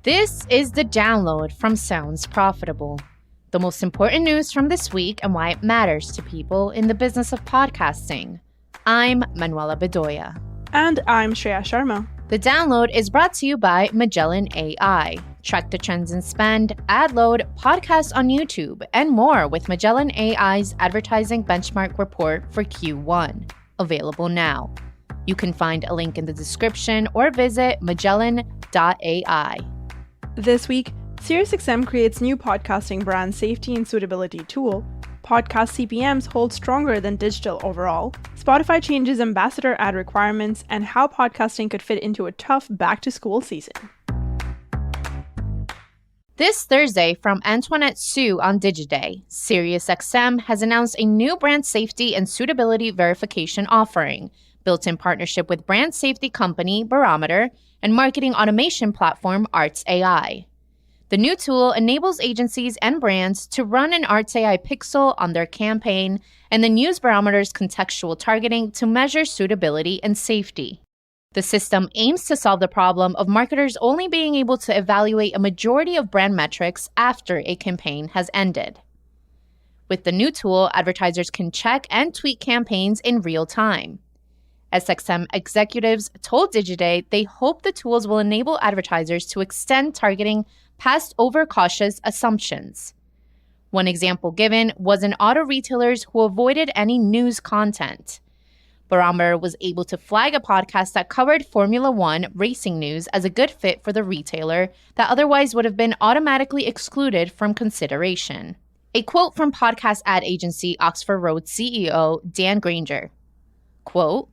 This is the download from Sounds Profitable. The most important news from this week and why it matters to people in the business of podcasting. I'm Manuela Bedoya. And I'm Shreya Sharma. The download is brought to you by Magellan AI. Track the trends in spend, ad load, podcasts on YouTube, and more with Magellan AI's advertising benchmark report for Q1. Available now. You can find a link in the description or visit magellan.ai. This week, SiriusXM creates new podcasting brand safety and suitability tool. Podcast CPMs hold stronger than digital overall. Spotify changes ambassador ad requirements and how podcasting could fit into a tough back-to-school season. This Thursday from Antoinette Sue on Digiday, SiriusXM has announced a new brand safety and suitability verification offering, built in partnership with brand safety company Barometer and marketing automation platform ArtsAI. The new tool enables agencies and brands to run an ArtsAI pixel on their campaign and then use Barometer's contextual targeting to measure suitability and safety. The system aims to solve the problem of marketers only being able to evaluate a majority of brand metrics after a campaign has ended. With the new tool, advertisers can check and tweak campaigns in real time. SXM executives told Digiday they hope the tools will enable advertisers to extend targeting past overcautious assumptions. One example given was in auto retailers who avoided any news content. Barometer was able to flag a podcast that covered Formula One racing news as a good fit for the retailer that otherwise would have been automatically excluded from consideration. A quote from podcast ad agency Oxford Road CEO Dan Granger, quote,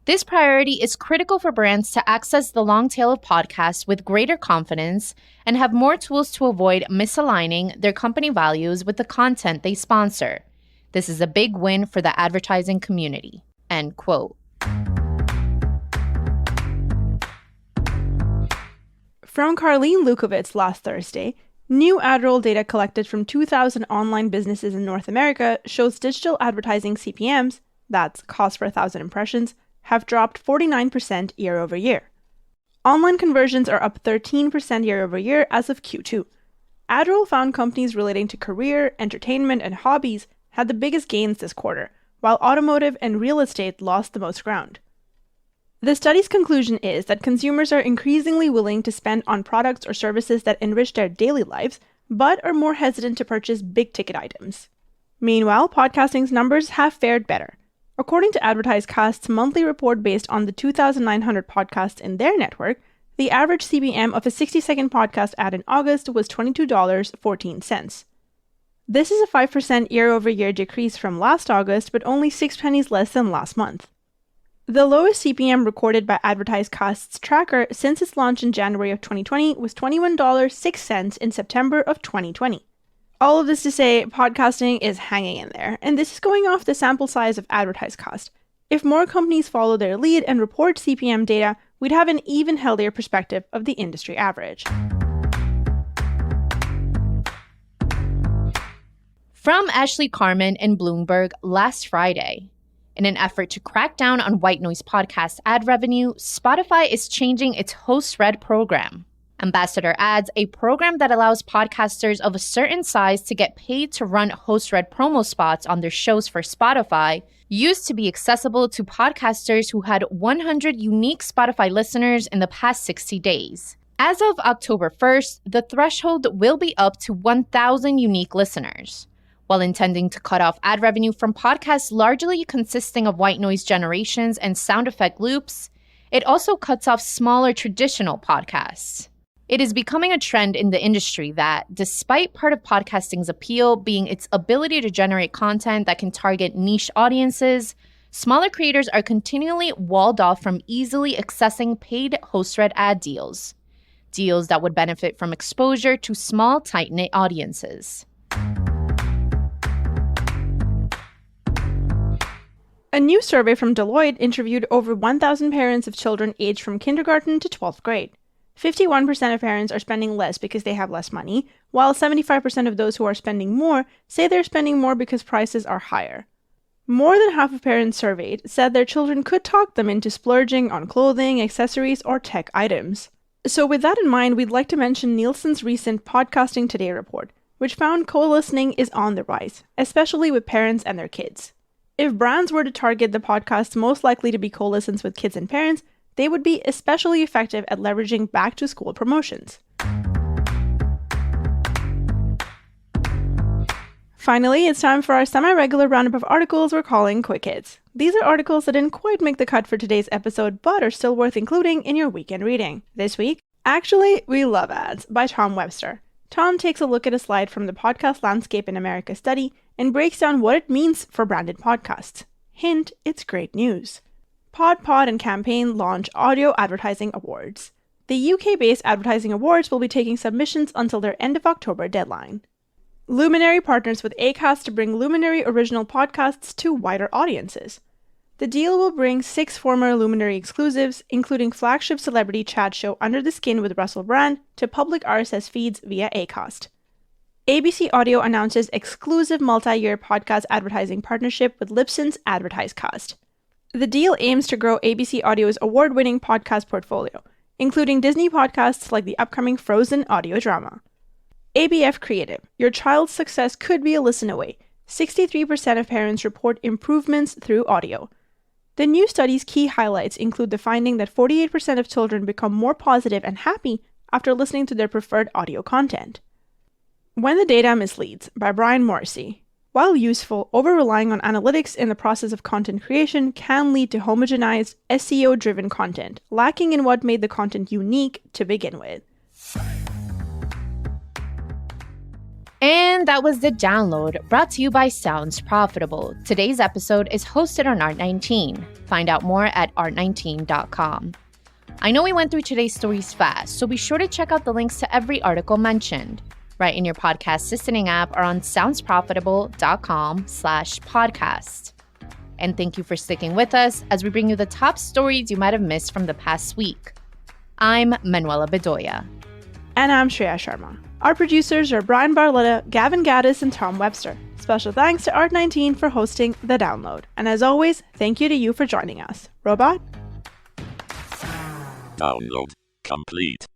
"This priority is critical for brands to access the long tail of podcasts with greater confidence and have more tools to avoid misaligning their company values with the content they sponsor. This is a big win for the advertising community." End quote. From Carlene Lukovitz last Thursday, new ad roll data collected from 2,000 online businesses in North America shows digital advertising CPMs, that's cost per 1,000 impressions, have dropped 49% year over year. Online conversions are up 13% year over year as of Q2. AdRoll found companies relating to career, entertainment, and hobbies had the biggest gains this quarter, while automotive and real estate lost the most ground. The study's conclusion is that consumers are increasingly willing to spend on products or services that enrich their daily lives, but are more hesitant to purchase big-ticket items. Meanwhile, podcasting's numbers have fared better. According to Advertisecast's monthly report based on the 2,900 podcasts in their network, the average CPM of a 60-second podcast ad in August was $22.14. This is a 5% year-over-year decrease from last August, but only 6 pennies less than last month. The lowest CPM recorded by Advertisecast's tracker since its launch in January of 2020 was $21.06 in September of 2020. All of this to say, podcasting is hanging in there, and this is going off the sample size of Advertisecast. If more companies follow their lead and report CPM data, we'd have an even healthier perspective of the industry average. From Ashley Carman in Bloomberg last Friday. In an effort to crack down on white noise podcast ad revenue, Spotify is changing its host-read program. Ambassador Ads, a program that allows podcasters of a certain size to get paid to run host-read promo spots on their shows for Spotify, used to be accessible to podcasters who had 100 unique Spotify listeners in the past 60 days. As of October 1st, the threshold will be up to 1,000 unique listeners. While intending to cut off ad revenue from podcasts largely consisting of white noise generations and sound effect loops, it also cuts off smaller traditional podcasts. It is becoming a trend in the industry that, despite part of podcasting's appeal being its ability to generate content that can target niche audiences, smaller creators are continually walled off from easily accessing paid host-read ad deals that would benefit from exposure to small, tight-knit audiences. A new survey from Deloitte interviewed over 1,000 parents of children aged from kindergarten to 12th grade. 51% of parents are spending less because they have less money, while 75% of those who are spending more say they're spending more because prices are higher. More than half of parents surveyed said their children could talk them into splurging on clothing, accessories, or tech items. So with that in mind, we'd like to mention Nielsen's recent Podcasting Today report, which found co-listening is on the rise, especially with parents and their kids. If brands were to target the podcasts most likely to be co-listens with kids and parents, they would be especially effective at leveraging back-to-school promotions. Finally, it's time for our semi-regular roundup of articles we're calling Quick Hits. These are articles that didn't quite make the cut for today's episode, but are still worth including in your weekend reading. This week, Actually, We Love Ads by Tom Webster. Tom takes a look at a slide from the Podcast Landscape in America study and breaks down what it means for branded podcasts. Hint, it's great news. Pod and Campaign launch Audio Advertising Awards. The UK-based Advertising Awards will be taking submissions until their end of October deadline. Luminary partners with Acast to bring Luminary original podcasts to wider audiences. The deal will bring 6 former Luminary exclusives, including flagship celebrity chat show Under the Skin with Russell Brand, to public RSS feeds via Acast. ABC Audio announces exclusive multi-year podcast advertising partnership with Libsyn's Advertisecast. The deal aims to grow ABC Audio's award-winning podcast portfolio, including Disney podcasts like the upcoming Frozen audio drama. ABF Creative. Your child's success could be a listen away. 63% of parents report improvements through audio. The new study's key highlights include the finding that 48% of children become more positive and happy after listening to their preferred audio content. When the Data Misleads by Brian Morrissey. While useful, over-relying on analytics in the process of content creation can lead to homogenized, SEO-driven content, lacking in what made the content unique to begin with. And that was The Download, brought to you by Sounds Profitable. Today's episode is hosted on Art19. Find out more at art19.com. I know we went through today's stories fast, so be sure to check out the links to every article mentioned right in your podcast listening app or on soundsprofitable.com/podcast. And thank you for sticking with us as we bring you the top stories you might have missed from the past week. I'm Manuela Bedoya. And I'm Shreya Sharma. Our producers are Brian Barletta, Gavin Gaddis, and Tom Webster. Special thanks to Art19 for hosting The Download. And as always, thank you to you for joining us. Robot? Download complete.